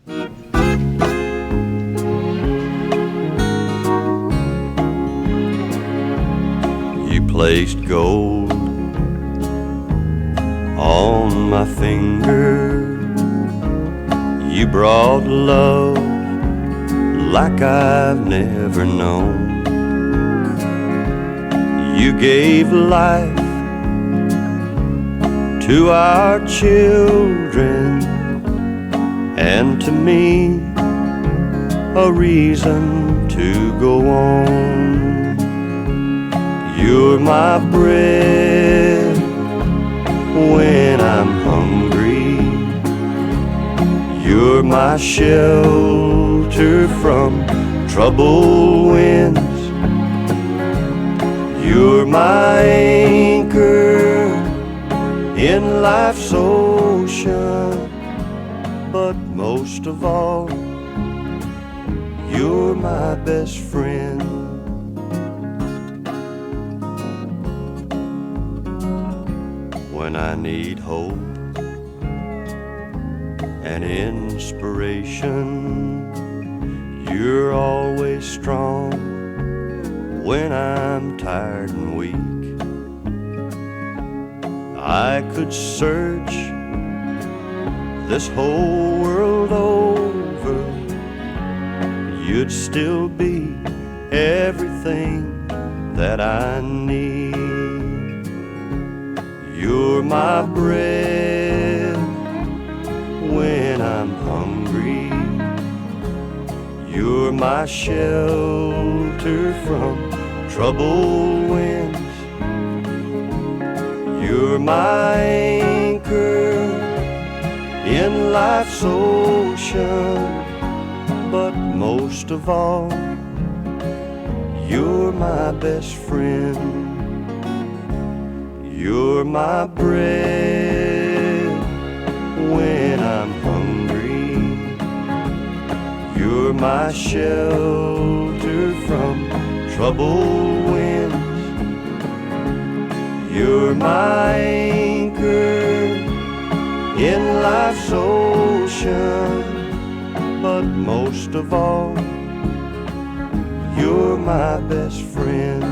You placed gold on my finger. You brought love like I've never known. You gave life to our children, and to me a reason to go on. You're my bread when I'm hungry. You're my shelter from troubled winds. You're my anchor in life's ocean, but most of all, you're my best friend. When I need hope and inspiration, you're always strong when I'm tired and weak. I could search this whole world over, you'd still be everything that I need. You're my bread when I'm hungry. You're my shelter from troubled winds. You're my anchor in life's ocean, but most of all, you're my best friend. You're my bread when I'm hungry. You're my shelter from troubled winds. You're my anchor in life's ocean, but most of all, you're my best friend.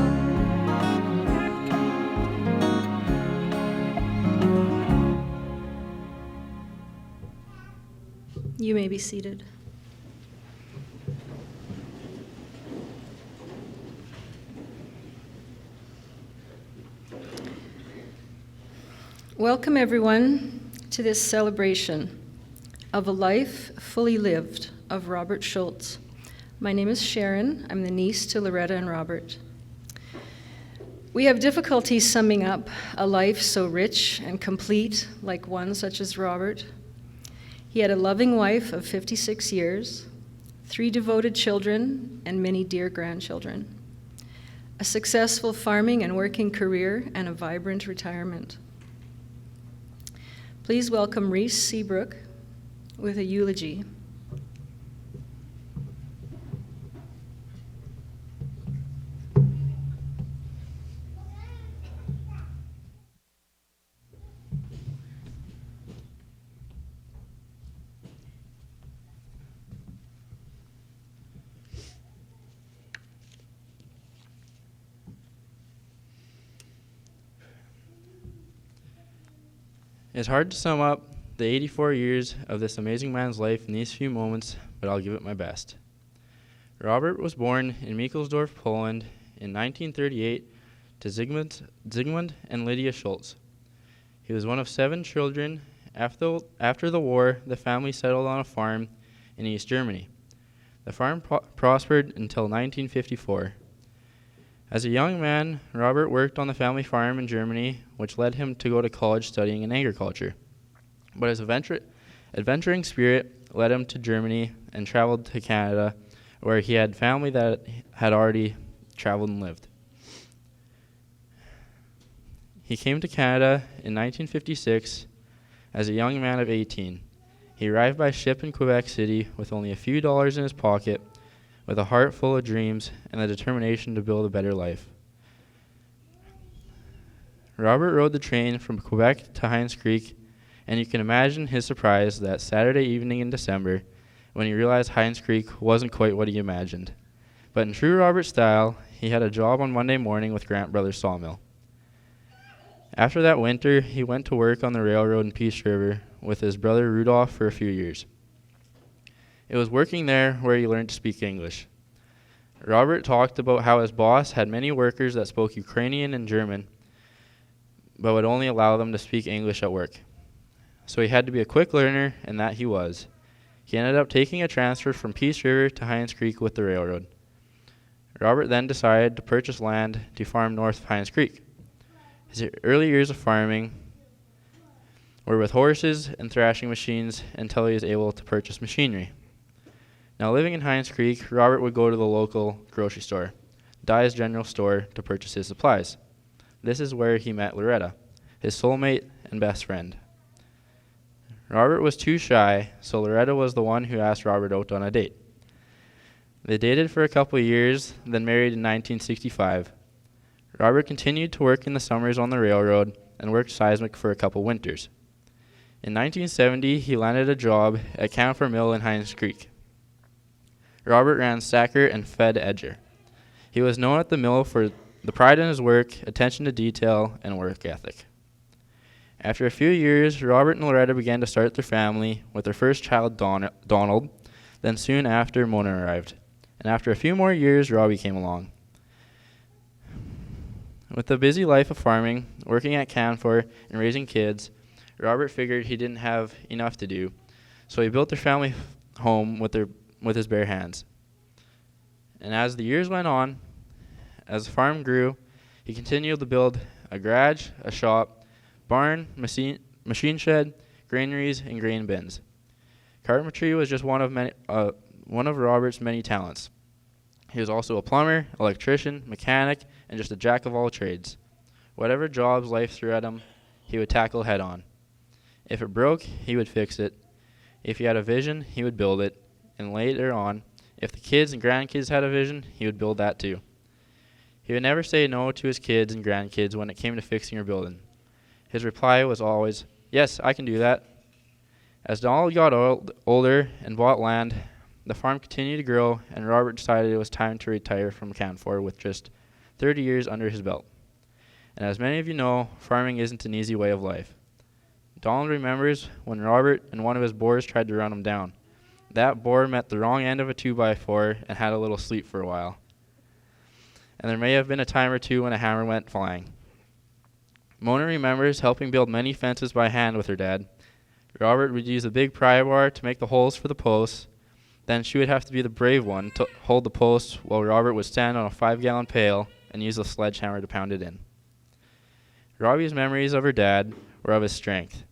You may be seated. Welcome, everyone, to this celebration of a life fully lived of Robert Schulz. My name is Sharon. I'm the niece to Loretta and Robert. We have difficulty summing up a life so rich and complete like one such as Robert. He had a loving wife of 56 years, 3 devoted children, and many dear grandchildren, a successful farming and working career, and a vibrant retirement. Please welcome Reese Seabrook with a eulogy. It's hard to sum up the 84 years of this amazing man's life in these few moments, but I'll give it my best. Robert was born in Mikkelsdorf, Poland in 1938 to Zygmunt and Lydia Schulz. He was one of 7 children. After the war, the family settled on a farm in East Germany. The farm prospered until 1954. As a young man, Robert worked on the family farm in Germany, which led him to go to college studying in agriculture. But his adventuring spirit led him to Germany and traveled to Canada, where he had family that had already traveled and lived. He came to Canada in 1956 as a young man of 18. He arrived by ship in Quebec City with only a few dollars in his pocket, with a heart full of dreams and the determination to build a better life. Robert rode the train from Quebec to Hines Creek, and you can imagine his surprise that Saturday evening in December when he realized Hines Creek wasn't quite what he imagined. But in true Robert style, he had a job on Monday morning with Grant Brothers Sawmill. After that winter, he went to work on the railroad in Peace River with his brother Rudolph for a few years. It was working there where he learned to speak English. Robert talked about how his boss had many workers that spoke Ukrainian and German, but would only allow them to speak English at work. So he had to be a quick learner, and that he was. He ended up taking a transfer from Peace River to Hines Creek with the railroad. Robert then decided to purchase land to farm north of Hines Creek. His early years of farming were with horses and thrashing machines until he was able to purchase machinery. Now, living in Hines Creek, Robert would go to the local grocery store, Dye's General Store, to purchase his supplies. This is where he met Loretta, his soulmate and best friend. Robert was too shy, so Loretta was the one who asked Robert out on a date. They dated for a couple of years, then married in 1965. Robert continued to work in the summers on the railroad and worked seismic for a couple winters. In 1970, he landed a job at Camphor Mill in Hines Creek. Robert ran stacker and fed edger. He was known at the mill for the pride in his work, attention to detail, and work ethic. After a few years, Robert and Loretta began to start their family with their first child, Donald. Then soon after, Mona arrived. And after a few more years, Robbie came along. With the busy life of farming, working at Camphor, and raising kids, Robert figured he didn't have enough to do, so he built their family home with his bare hands. And as the years went on, as the farm grew, he continued to build a garage, a shop, barn, machine shed, granaries, and grain bins. Carpentry was just one of Robert's many talents. He was also a plumber, electrician, mechanic, and just a jack of all trades. Whatever jobs life threw at him, he would tackle head on. If it broke, he would fix it. If he had a vision, he would build it. And later on, if the kids and grandkids had a vision, he would build that too. He would never say no to his kids and grandkids when it came to fixing or building. His reply was always, "Yes, I can do that." As Donald got older and bought land, the farm continued to grow, and Robert decided it was time to retire from Camphor with just 30 years under his belt. And as many of you know, farming isn't an easy way of life. Donald remembers when Robert and one of his boars tried to run him down. That boar met the wrong end of a 2x4 and had a little sleep for a while. And there may have been a time or two when a hammer went flying. Mona remembers helping build many fences by hand with her dad. Robert would use a big pry bar to make the holes for the posts. Then she would have to be the brave one to hold the posts while Robert would stand on a 5-gallon pail and use a sledgehammer to pound it in. Robbie's memories of her dad were of his strength.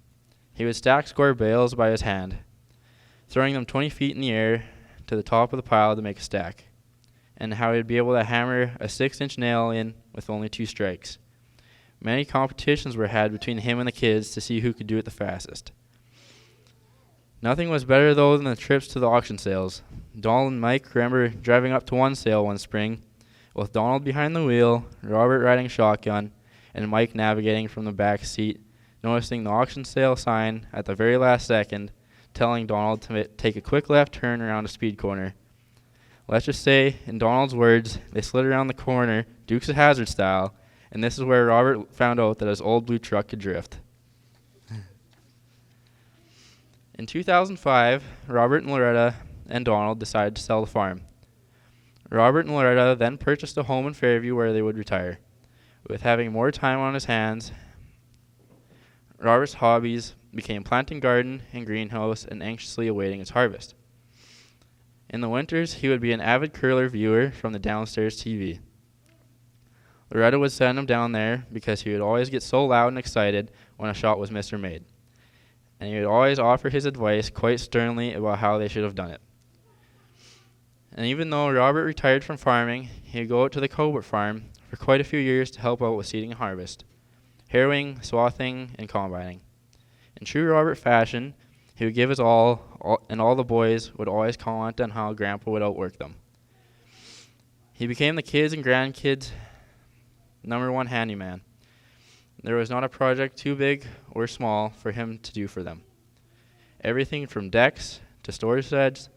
He would stack square bales by his hand, throwing them 20 feet in the air to the top of the pile to make a stack, and how he would be able to hammer a 6-inch nail in with only 2 strikes. Many competitions were had between him and the kids to see who could do it the fastest. Nothing was better, though, than the trips to the auction sales. Donald and Mike remember driving up to one sale one spring, with Donald behind the wheel, Robert riding shotgun, and Mike navigating from the back seat, noticing the auction sale sign at the very last second, telling Donald to take a quick left turn around a speed corner. Let's just say, in Donald's words, they slid around the corner, Dukes of Hazzard style, and this is where Robert found out that his old blue truck could drift. In 2005, Robert and Loretta and Donald decided to sell the farm. Robert and Loretta then purchased a home in Fairview where they would retire. With having more time on his hands, Robert's hobbies became planting garden and greenhouse and anxiously awaiting its harvest. In the winters, he would be an avid curler viewer from the downstairs TV. Loretta would send him down there because he would always get so loud and excited when a shot was missed or made. And he would always offer his advice quite sternly about how they should have done it. And even though Robert retired from farming, he would go out to the Colbert farm for quite a few years to help out with seeding and harvest, harrowing, swathing, and combining. In true Robert fashion, he would give his all, and all the boys would always comment on how Grandpa would outwork them. He became the kids' and grandkids' #1 handyman. There was not a project too big or small for him to do for them. Everything from decks to storage sheds,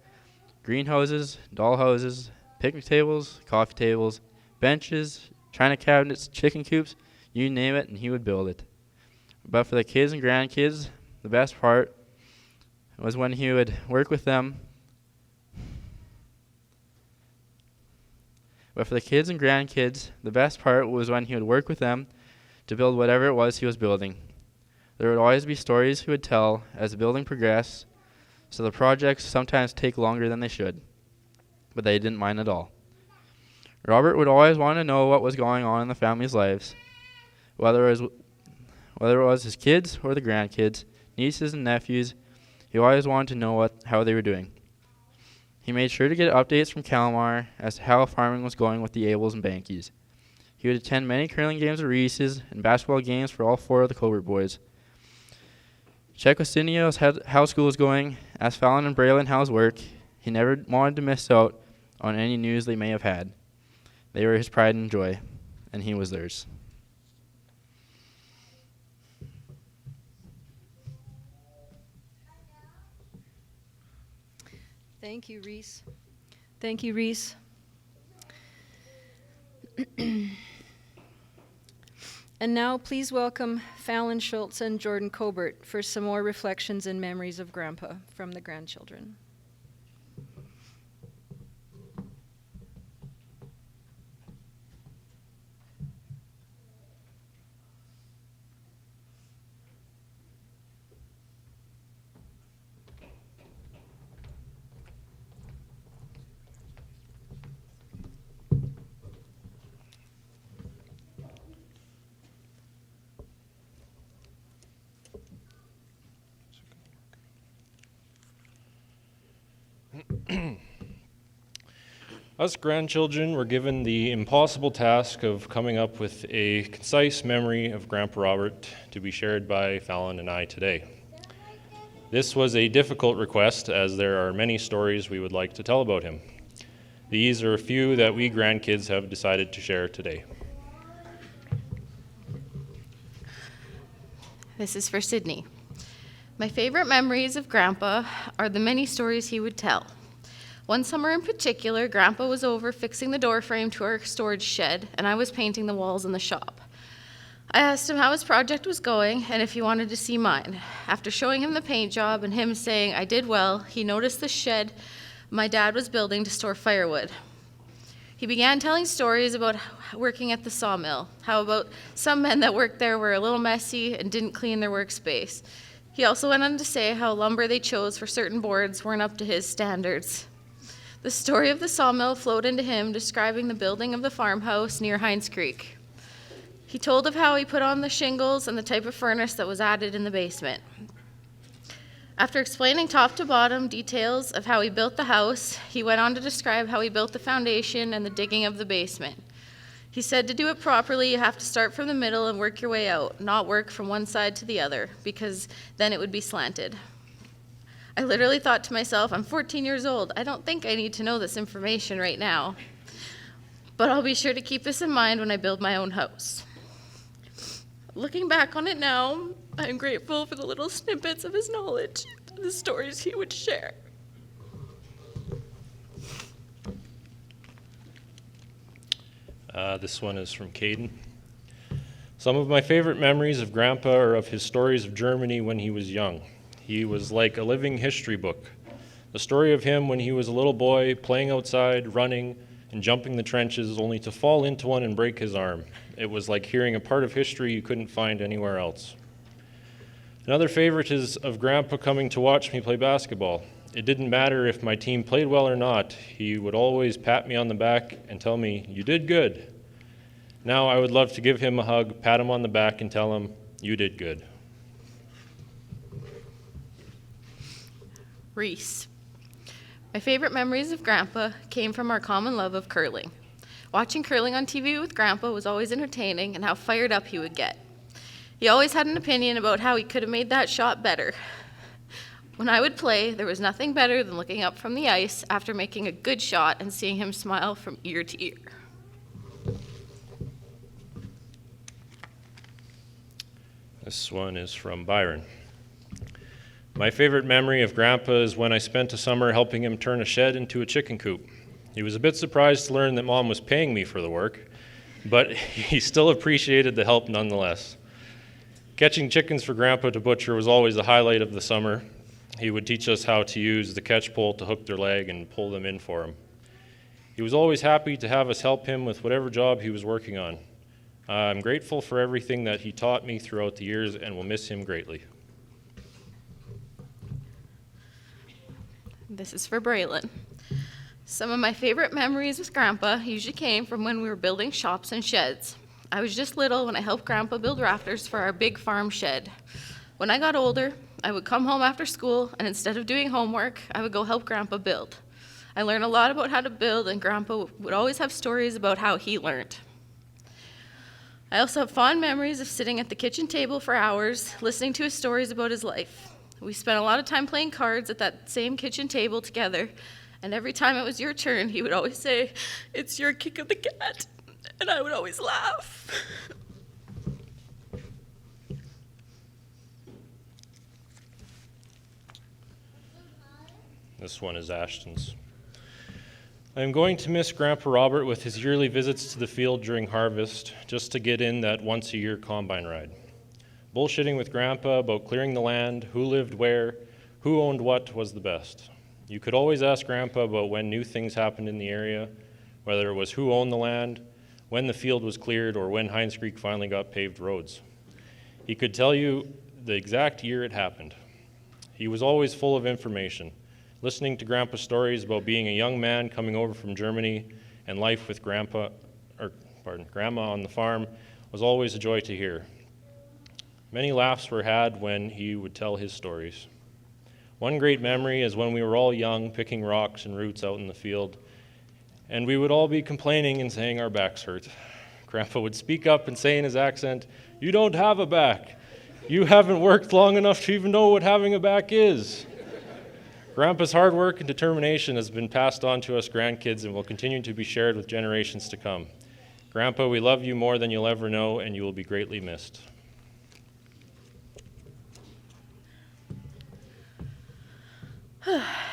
greenhouses, doll houses, picnic tables, coffee tables, benches, china cabinets, chicken coops, you name it, and he would build it. But for the kids and grandkids, the best part was when he would work with them. But for the kids and grandkids, the best part was when he would work with them to build whatever it was he was building. There would always be stories he would tell as the building progressed, so the projects sometimes take longer than they should, but they didn't mind at all. Robert would always want to know what was going on in the family's lives, whether it was his kids or the grandkids, nieces and nephews. He always wanted to know how they were doing. He made sure to get updates from Kalmar as to how farming was going with the Abels and Bankies. He would attend many curling games at Reese's and basketball games for all 4 of the Colbert boys. Check with Cindy how school was going, ask Fallon and Braylon how's work. He never wanted to miss out on any news they may have had. They were his pride and joy, and he was theirs. Thank you, Reese. Thank you, Reese. And now, please welcome Fallon Schulz and Jordan Colbert for some more reflections and memories of Grandpa from the grandchildren. Us grandchildren were given the impossible task of coming up with a concise memory of Grandpa Robert to be shared by Fallon and I today. This was a difficult request, as there are many stories we would like to tell about him. These are a few that we grandkids have decided to share today. This is for Sydney. My favorite memories of Grandpa are the many stories he would tell. One summer in particular, Grandpa was over fixing the door frame to our storage shed, and I was painting the walls in the shop. I asked him how his project was going and if he wanted to see mine. After showing him the paint job and him saying I did well, he noticed the shed my dad was building to store firewood. He began telling stories about working at the sawmill, how about some men that worked there were a little messy and didn't clean their workspace. He also went on to say how lumber they chose for certain boards weren't up to his standards. The story of the sawmill flowed into him describing the building of the farmhouse near Hines Creek. He told of how he put on the shingles and the type of furnace that was added in the basement. After explaining top to bottom details of how he built the house, he went on to describe how he built the foundation and the digging of the basement. He said to do it properly, you have to start from the middle and work your way out, not work from one side to the other, because then it would be slanted. I literally thought to myself, I'm 14 years old. I don't think I need to know this information right now. But I'll be sure to keep this in mind when I build my own house. Looking back on it now, I'm grateful for the little snippets of his knowledge, the stories he would share. This one is from Caden. Some of my favorite memories of Grandpa are of his stories of Germany when he was young. He was like a living history book. The story of him when he was a little boy, playing outside, running, and jumping the trenches, only to fall into one and break his arm. It was like hearing a part of history you couldn't find anywhere else. Another favorite is of Grandpa coming to watch me play basketball. It didn't matter if my team played well or not. He would always pat me on the back and tell me, "You did good." Now I would love to give him a hug, pat him on the back, and tell him, "You did good." Reese. My favorite memories of Grandpa came from our common love of curling. Watching curling on TV with Grandpa was always entertaining, and how fired up he would get. He always had an opinion about how he could have made that shot better. When I would play, there was nothing better than looking up from the ice after making a good shot and seeing him smile from ear to ear. This one is from Byron. My favorite memory of Grandpa is when I spent a summer helping him turn a shed into a chicken coop. He was a bit surprised to learn that Mom was paying me for the work, but he still appreciated the help nonetheless. Catching chickens for Grandpa to butcher was always the highlight of the summer. He would teach us how to use the catch pole to hook their leg and pull them in for him. He was always happy to have us help him with whatever job he was working on. I'm grateful for everything that he taught me throughout the years and will miss him greatly. This is for Braylon. Some of my favorite memories with Grandpa usually came from when we were building shops and sheds. I was just little when I helped Grandpa build rafters for our big farm shed. When I got older, I would come home after school, and instead of doing homework, I would go help Grandpa build. I learned a lot about how to build, and Grandpa would always have stories about how he learned. I also have fond memories of sitting at the kitchen table for hours, listening to his stories about his life. We spent a lot of time playing cards at that same kitchen table together, and every time it was your turn, he would always say, "It's your kick of the cat," and I would always laugh. This one is Ashton's. I am going to miss Grandpa Robert with his yearly visits to the field during harvest, just to get in that once-a-year combine ride. Bullshitting with Grandpa about clearing the land, who lived where, who owned what was the best. You could always ask Grandpa about when new things happened in the area, whether it was who owned the land, when the field was cleared, or when Hines Creek finally got paved roads. He could tell you the exact year it happened. He was always full of information. Listening to Grandpa's stories about being a young man coming over from Germany and life with Grandma on the farm was always a joy to hear. Many laughs were had when he would tell his stories. One great memory is when we were all young, picking rocks and roots out in the field, and we would all be complaining and saying our backs hurt. Grandpa would speak up and say in his accent, "You don't have a back. You haven't worked long enough to even know what having a back is." Grandpa's hard work and determination has been passed on to us grandkids and will continue to be shared with generations to come. Grandpa, we love you more than you'll ever know, and you will be greatly missed.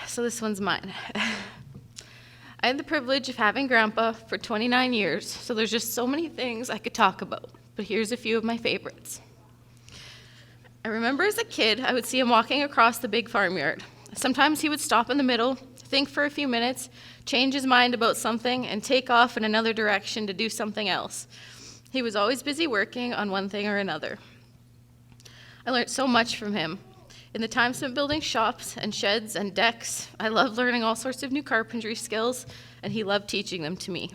So this one's mine. I had the privilege of having Grandpa for 29 years, so there's just so many things I could talk about, but here's a few of my favorites. I remember as a kid, I would see him walking across the big farmyard. Sometimes he would stop in the middle, think for a few minutes, change his mind about something, and take off in another direction to do something else. He was always busy working on one thing or another. I learned so much from him. In the time spent building shops and sheds and decks, I loved learning all sorts of new carpentry skills, and he loved teaching them to me.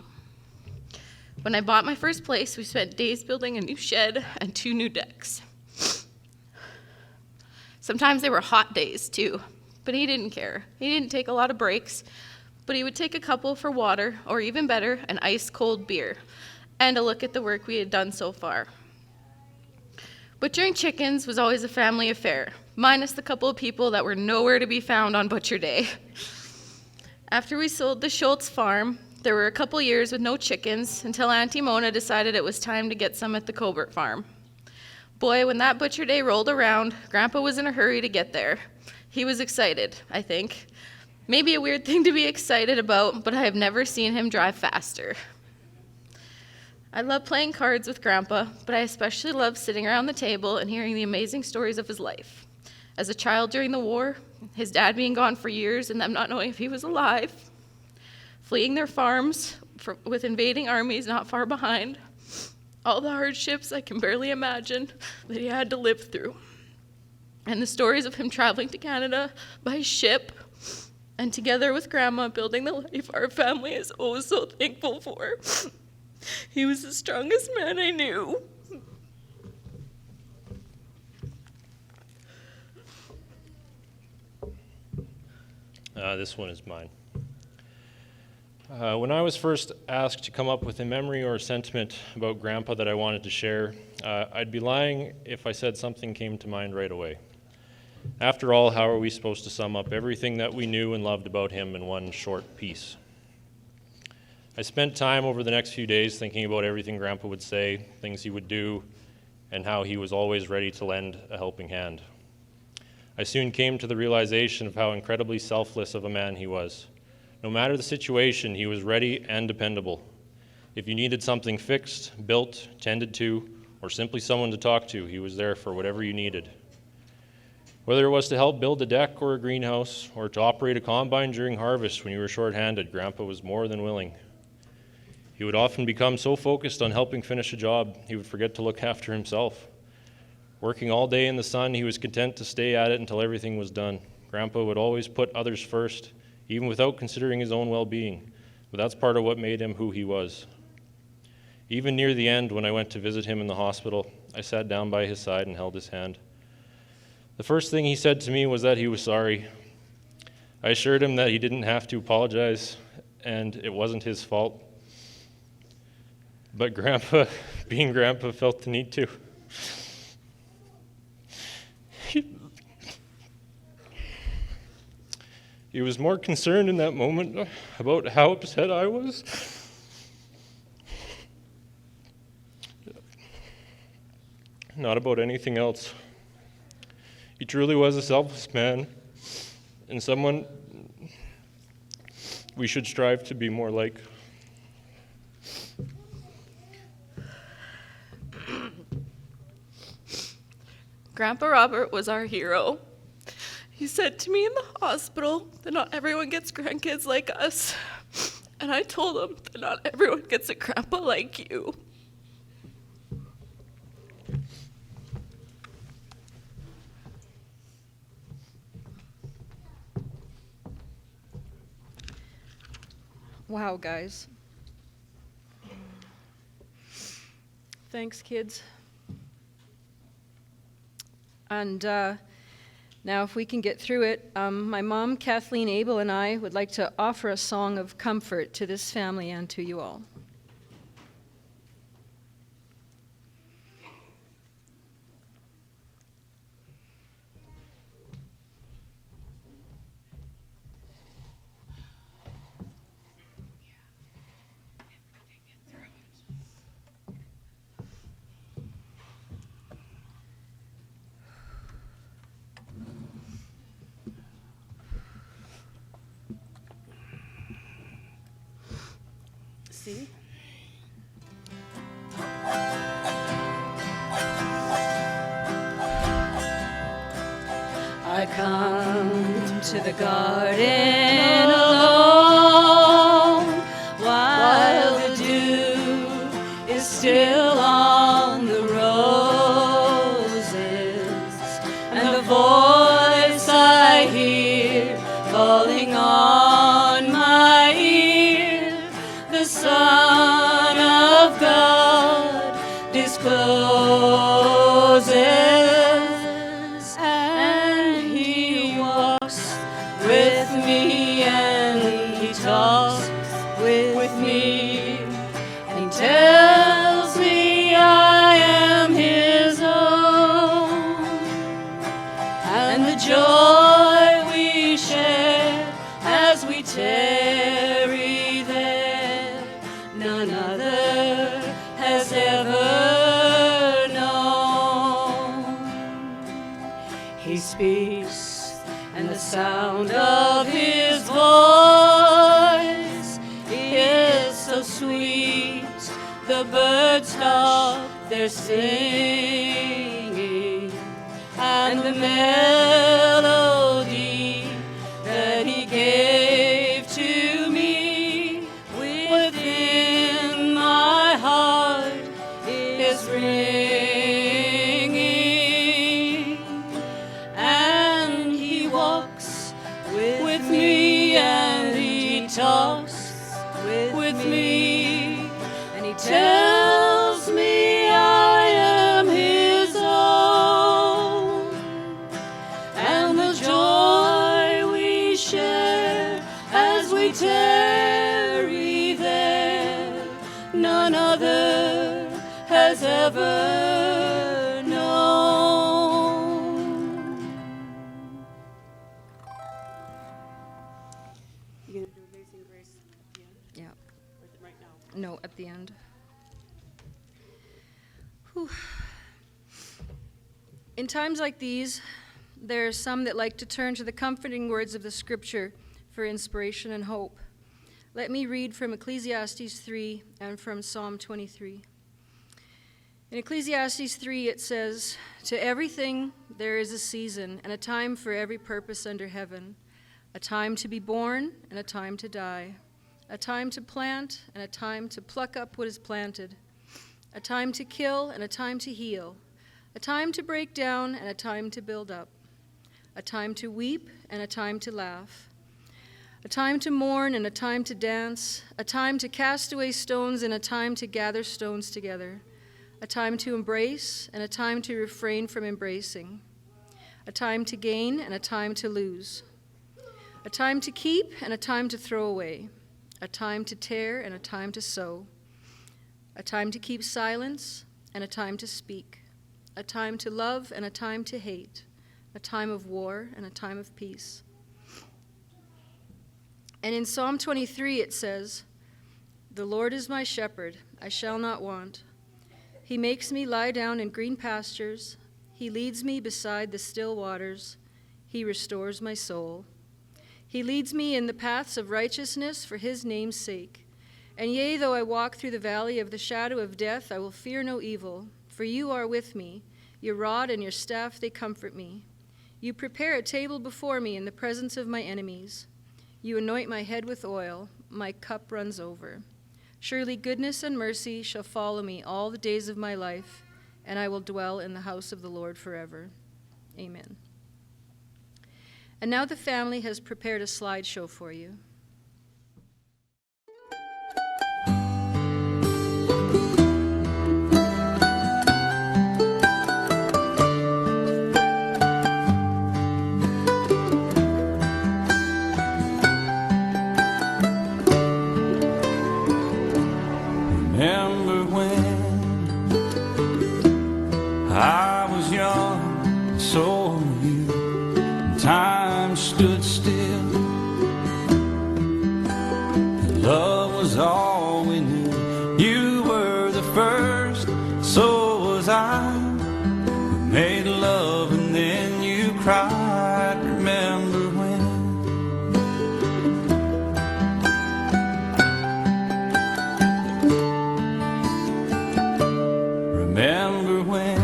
When I bought my first place, we spent days building a new shed and 2 new decks. Sometimes they were hot days, too, but he didn't care. He didn't take a lot of breaks, but he would take a couple for water, or even better, an ice-cold beer, and a look at the work we had done so far. Butchering chickens was always a family affair, minus the couple of people that were nowhere to be found on Butcher Day. After we sold the Schulz farm, there were a couple years with no chickens until Auntie Mona decided it was time to get some at the Cobert farm. Boy, when that Butcher Day rolled around, Grandpa was in a hurry to get there. He was excited, I think. Maybe a weird thing to be excited about, but I have never seen him drive faster. I love playing cards with Grandpa, but I especially love sitting around the table and hearing the amazing stories of his life. As a child during the war, his dad being gone for years and them not knowing if he was alive, fleeing their farms with invading armies not far behind, all the hardships I can barely imagine that he had to live through, and the stories of him traveling to Canada by ship, and together with Grandma building the life our family is oh so thankful for. He was the strongest man I knew. This one is mine. When I was first asked to come up with a memory or a sentiment about Grandpa that I wanted to share, I'd be lying if I said something came to mind right away. After all, how are we supposed to sum up everything that we knew and loved about him in one short piece? I spent time over the next few days thinking about everything Grandpa would say, things he would do, and how he was always ready to lend a helping hand. I soon came to the realization of how incredibly selfless of a man he was. No matter the situation, he was ready and dependable. If you needed something fixed, built, tended to, or simply someone to talk to, he was there for whatever you needed. Whether it was to help build a deck or a greenhouse, or to operate a combine during harvest when you were short-handed, Grandpa was more than willing. He would often become so focused on helping finish a job, he would forget to look after himself. Working all day in the sun, he was content to stay at it until everything was done. Grandpa would always put others first, even without considering his own well-being, but that's part of what made him who he was. Even near the end, when I went to visit him in the hospital, I sat down by his side and held his hand. The first thing he said to me was that he was sorry. I assured him that he didn't have to apologize, and it wasn't his fault. But Grandpa, being Grandpa, felt the need to. He was more concerned in that moment about how upset I was. Not about anything else. He truly was a selfless man, and someone we should strive to be more like. Grandpa Robert was our hero. He said to me in the hospital that not everyone gets grandkids like us. And I told him that not everyone gets a grandpa like you. Wow, guys. Thanks, kids. And now if we can get through it, my mom, Kathleen Abel, and I would like to offer a song of comfort to this family and to you all. See? I come to the garden alone while the dew is still on the roses, and the voice I hear calling on my ear, the Son of God discloses, and he walks with me, and he talks with me, and he tells me I am his own, and the joy we share as we tarry there, none other has ever known. He speaks, and the sound of his voice is so sweet, the birds stop their singing, and the melody that he gave to me within my heart is ringing, and he walks with me, and he talks with me, and he tells me I am his own, and the joy we share as we tarry there, none other has ever known. You gonna do Amazing Grace at the end? Yeah. Or right now? No, at the end. Whew. In times like these, there are some that like to turn to the comforting words of the Scripture for inspiration and hope. Let me read from Ecclesiastes 3 and from Psalm 23. In Ecclesiastes 3 it says, "To everything there is a season and a time for every purpose under heaven, a time to be born and a time to die, a time to plant and a time to pluck up what is planted, a time to kill and a time to heal, a time to break down and a time to build up, a time to weep and a time to laugh, a time to mourn and a time to dance, a time to cast away stones and a time to gather stones together, a time to embrace and a time to refrain from embracing, a time to gain and a time to lose, a time to keep and a time to throw away, a time to tear and a time to sow, a time to keep silence and a time to speak, a time to love and a time to hate, a time of war and a time of peace." And in Psalm 23 it says, "The Lord is my shepherd, I shall not want. He makes me lie down in green pastures. He leads me beside the still waters. He restores my soul. He leads me in the paths of righteousness for his name's sake. And yea, though I walk through the valley of the shadow of death, I will fear no evil, for you are with me. Your rod and your staff, they comfort me. You prepare a table before me in the presence of my enemies. You anoint my head with oil, my cup runs over. Surely goodness and mercy shall follow me all the days of my life, and I will dwell in the house of the Lord forever." Amen. And now the family has prepared a slideshow for you. Remember when I was young, so were you, and time stood still, and love was all we knew. You were the first, so was I. We made love and then you cried. Remember when? Remember when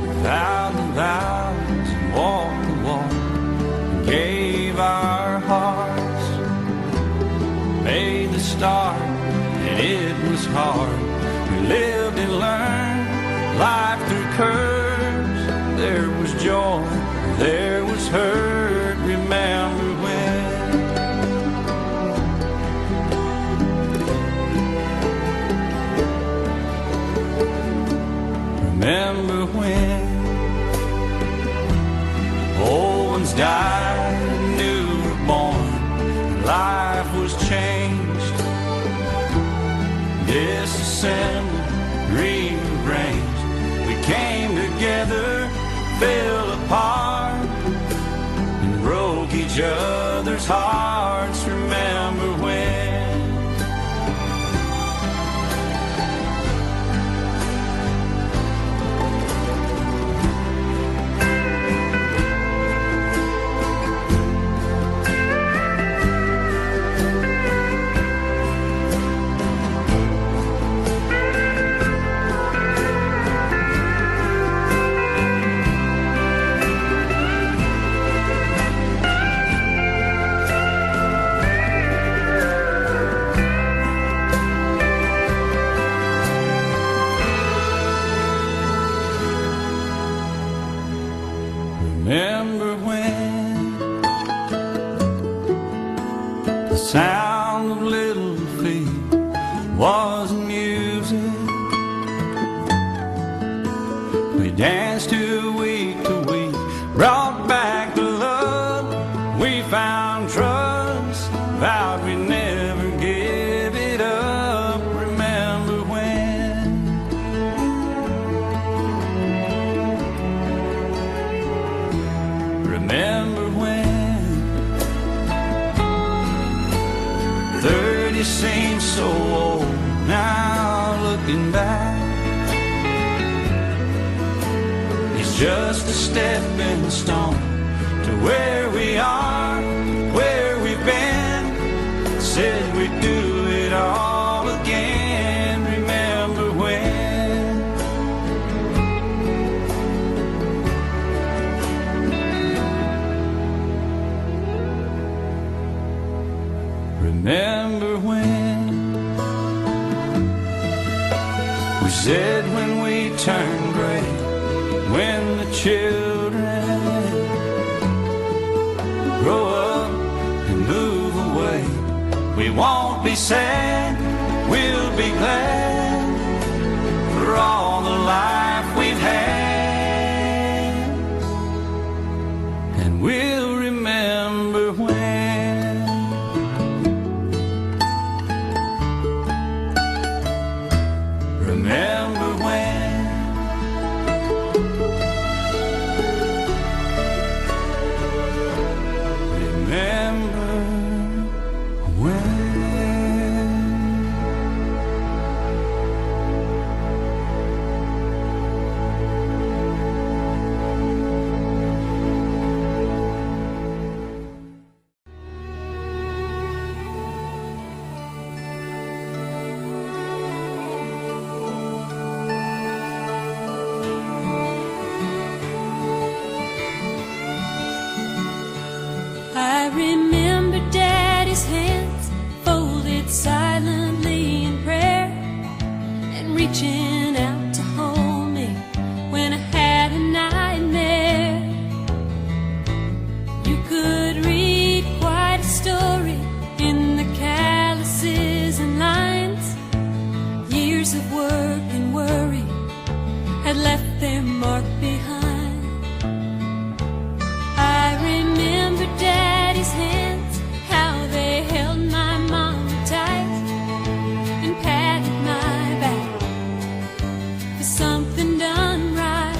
we vowed the vows and walked the walk and gave our hearts, made the start and it was hard. We lived and learned life through curves. There was joy, there was hurt. Remember when? Remember when old ones died, new were born, life was changed, disassembled, rearranged. We came together, fell apart, and broke each other's hearts. Remember when? Remember when the sound of little feet was music? We danced to week, brought back the love. We found trust, vowed we'd never give it up. Remember when? Remember when 30 seems so old now, looking back, it's just a stepping stone to where we are, where we've been. Said we'd do it all again. Remember when? Remember when we said when we turned gray, when the children grow up and move away, we won't be sad, we'll be glad for all the life we've had. And we'll remember when. Remember when. Remember when. I remember Daddy's hands folded silently in prayer, and reaching out to hold me when I had a nightmare. You could read quite a story in the calluses and lines. Years of work and worry had left their mark behind. I remember Daddy's hands, how they held my mom tight and patted my back for something done right.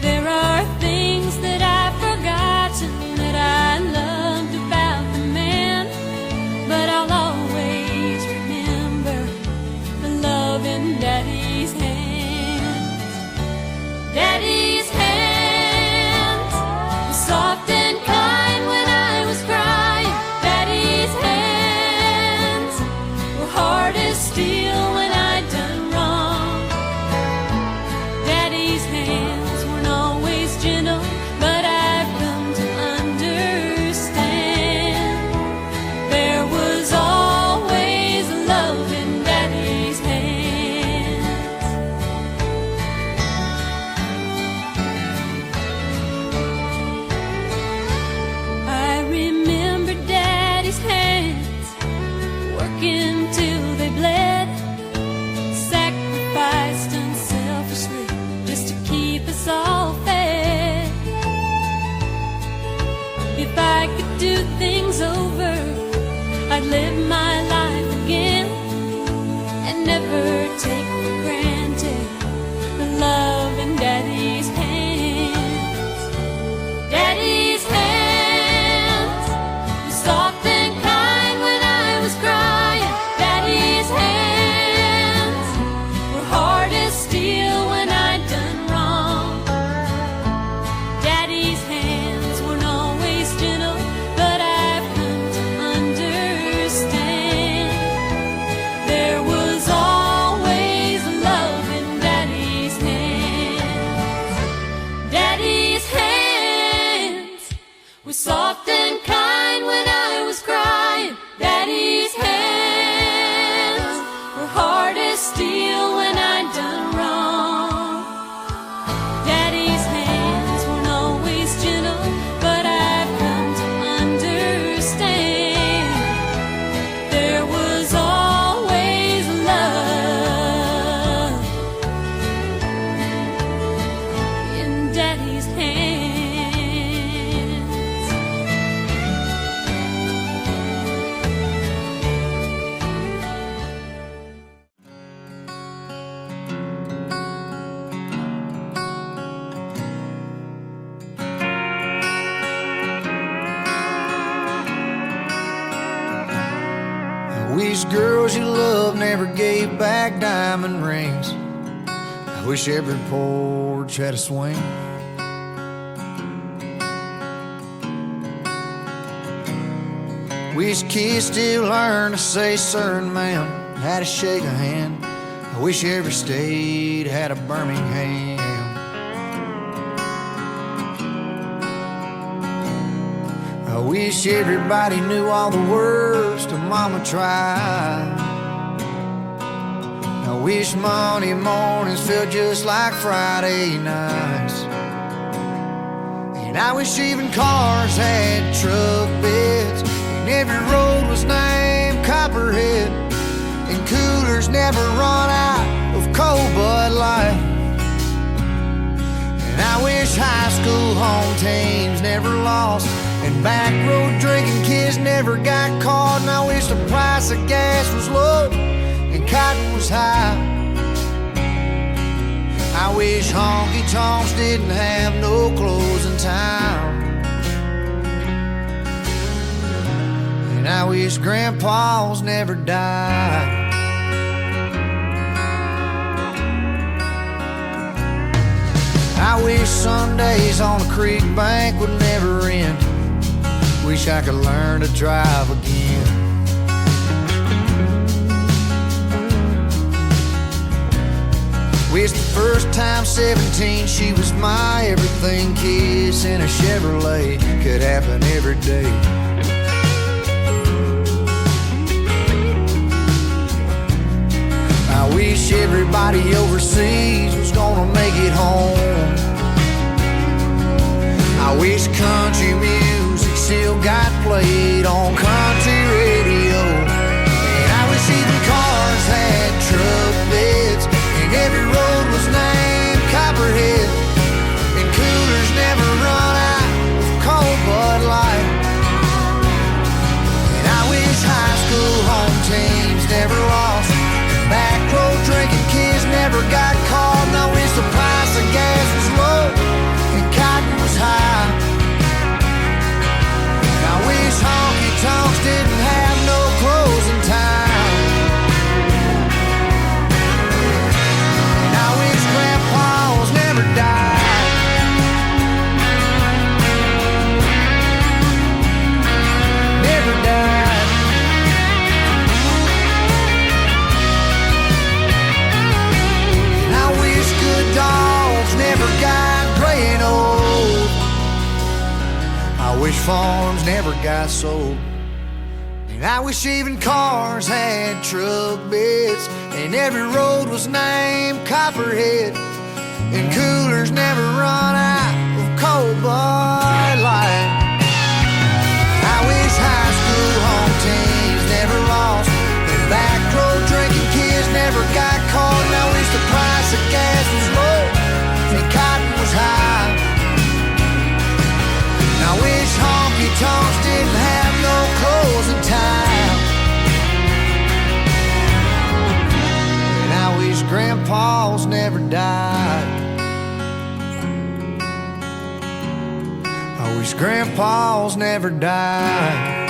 There are things that I've forgotten that I loved about the man, but I'll always remember the love in Daddy's hands. Daddy's hands were soft and kind when I was crying. Daddy's hands were hard as steel when I'd done wrong. Daddy's hands weren't always gentle, but I've come to understand there was always love in Daddy's hands. I remember Daddy's hands working till they bled, sacrificed unselfishly just to keep us all fed. If I could do things over, I'd live my life again and never take for granted the love in Daddy's hands. Daddy's hands were soft and kind when I was crying. Daddy's hands were hard as steel when I'd done wrong. Daddy's hands weren't always gentle, but I've come to understand there was always love in Daddy's hands. Daddy's hands were soft and kind when I was crying. Daddy's hands were hard as steel when I'd done wrong. Daddy's hands weren't always gentle, but I've come to understand there was always love in Daddy's hands. These girls you love never gave back diamond rings. I wish every porch had a swing. Wish kids still learn to say sir and ma'am, how to shake a hand. I wish every state had a Birmingham. I wish everybody knew all the words to Mama tried. I wish Monday mornings felt just like Friday nights. And I wish even cars had truck beds, and every road was named Copperhead, and coolers never run out of cold Bud Light. And I wish high school home teams never lost, and back road drinking kids never got caught. And I wish the price of gas was low and cotton was high. I wish honky tonks didn't have no closing time. And I wish grandpas never died. I wish Sundays on the creek bank would never end. Wish I could learn to drive again. Wish the first time 17 she was my everything. Kiss in a Chevrolet could happen every day. I wish everybody overseas was gonna make it home. I wish country music still got played on country radio. And I wish even cars had truck beds, and every road was named Copperhead, and coolers never run out of cold Bud Light. And I wish high school home teams never lost, and back road drinking kids never got caught. And I wish the price of gas was low and cotton was high. And I wish honky tonks didn't have no closing time. And I wish grandpas never died. Never died. And I wish good dogs never got gray and old. I wish farms never got sold. And I wish even cars had truck beds, and every road was named Copperhead, and coolers never run out of cold Bud Light. I wish high school home teams never lost, and back road drinking kids never got caught. And I wish the price of gas was low and cotton was high. And I wish honky tonks didn't have no closing time. And I wish grandpas never died. I wish grandpas never died.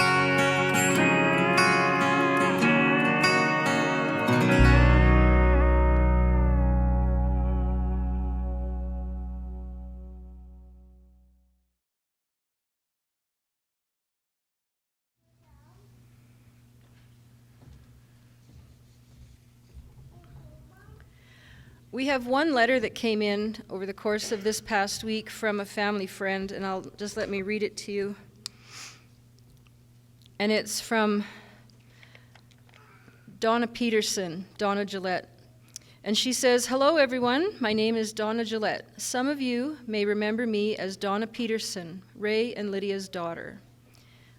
We have one letter that came in over the course of this past week from a family friend, and I'll just let me read it to you. And it's from Donna Peterson, Donna Gillette. And she says, "Hello everyone, my name is Donna Gillette. Some of you may remember me as Donna Peterson, Ray and Lydia's daughter.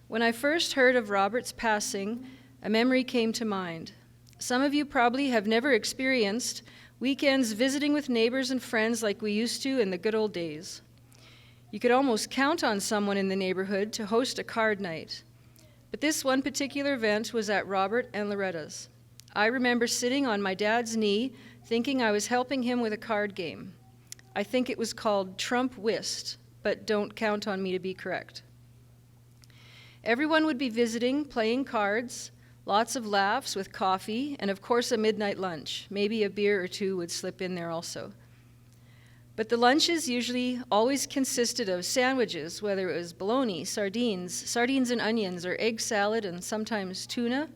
When I first heard of Robert's passing, a memory came to mind. Some of you probably have never experienced weekends visiting with neighbors and friends like we used to in the good old days. You could almost count on someone in the neighborhood to host a card night. But this one particular event was at Robert and Loretta's. I remember sitting on my dad's knee thinking I was helping him with a card game. I think it was called Trump Whist, but don't count on me to be correct. Everyone would be visiting, playing cards, lots of laughs with coffee, and of course a midnight lunch. Maybe a beer or two would slip in there also. But the lunches usually always consisted of sandwiches, whether it was bologna, sardines and onions, or egg salad and sometimes tuna,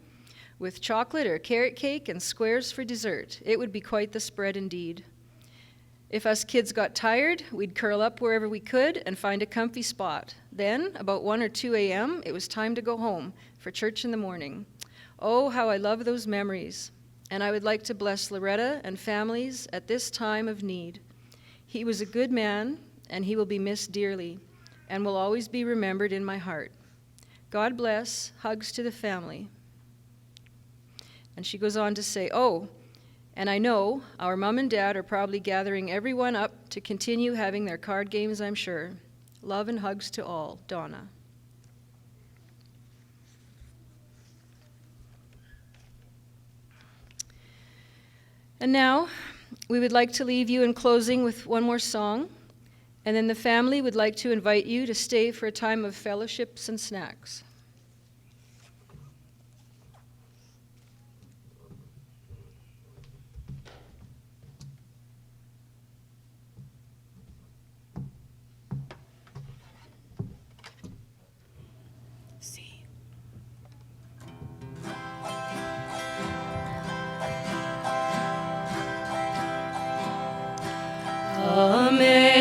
with chocolate or carrot cake and squares for dessert. It would be quite the spread indeed. If us kids got tired, we'd curl up wherever we could and find a comfy spot. Then, about 1 or 2 a.m., it was time to go home for church in the morning. Oh, how I love those memories. And I would like to bless Loretta and families at this time of need. He was a good man, and he will be missed dearly, and will always be remembered in my heart. God bless. Hugs to the family. And she goes on to say, oh, and I know our mom and dad are probably gathering everyone up to continue having their card games, I'm sure. Love and hugs to all. Donna. And now, we would like to leave you in closing with one more song, and then the family would like to invite you to stay for a time of fellowships and snacks. Amazing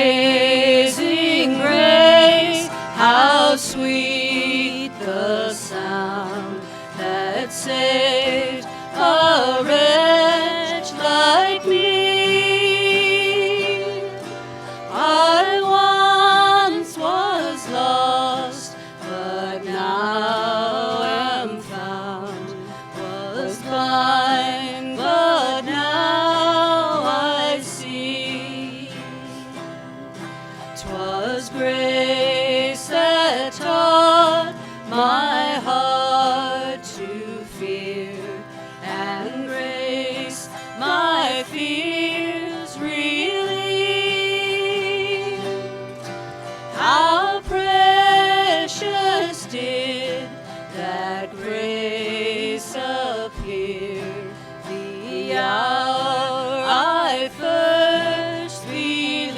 grace, how sweet the sound that saved a wretch like me. I once was lost, but now am found, was blind, but now I see. 'Twas grace that taught my heart to fear, and grace my fears relieved. How precious did that grace appear the hour I first believed.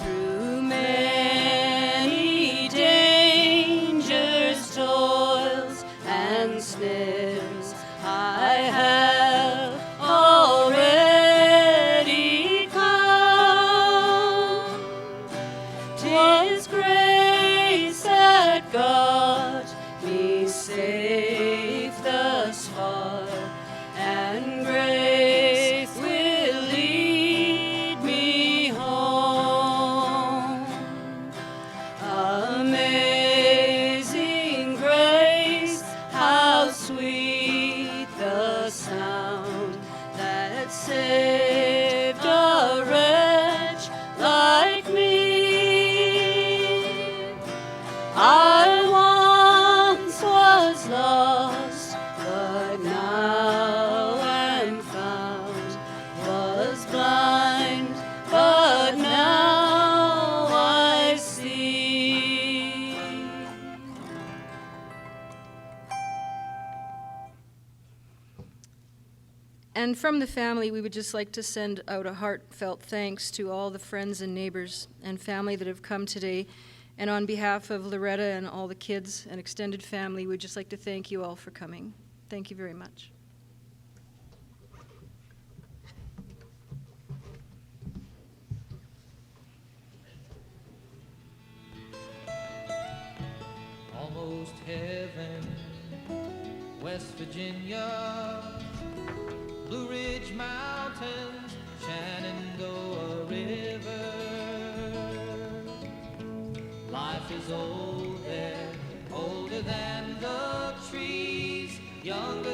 Through many dangers, toils, and snares, I have already come. 'Tis grace that got me safe thus far, and grace will lead me home. Amazing grace, how sweet the sound that saved a wretch like me. I once was lost, but now am found, was blind, but now I see. And from the family, we would just like to send out a heartfelt thanks to all the friends and neighbors and family that have come today. And on behalf of Loretta and all the kids and extended family, we'd just like to thank you all for coming. Thank you very much. Almost heaven, West Virginia, Blue Ridge Mountains, Shenandoah River. Life is old there, older than the trees, younger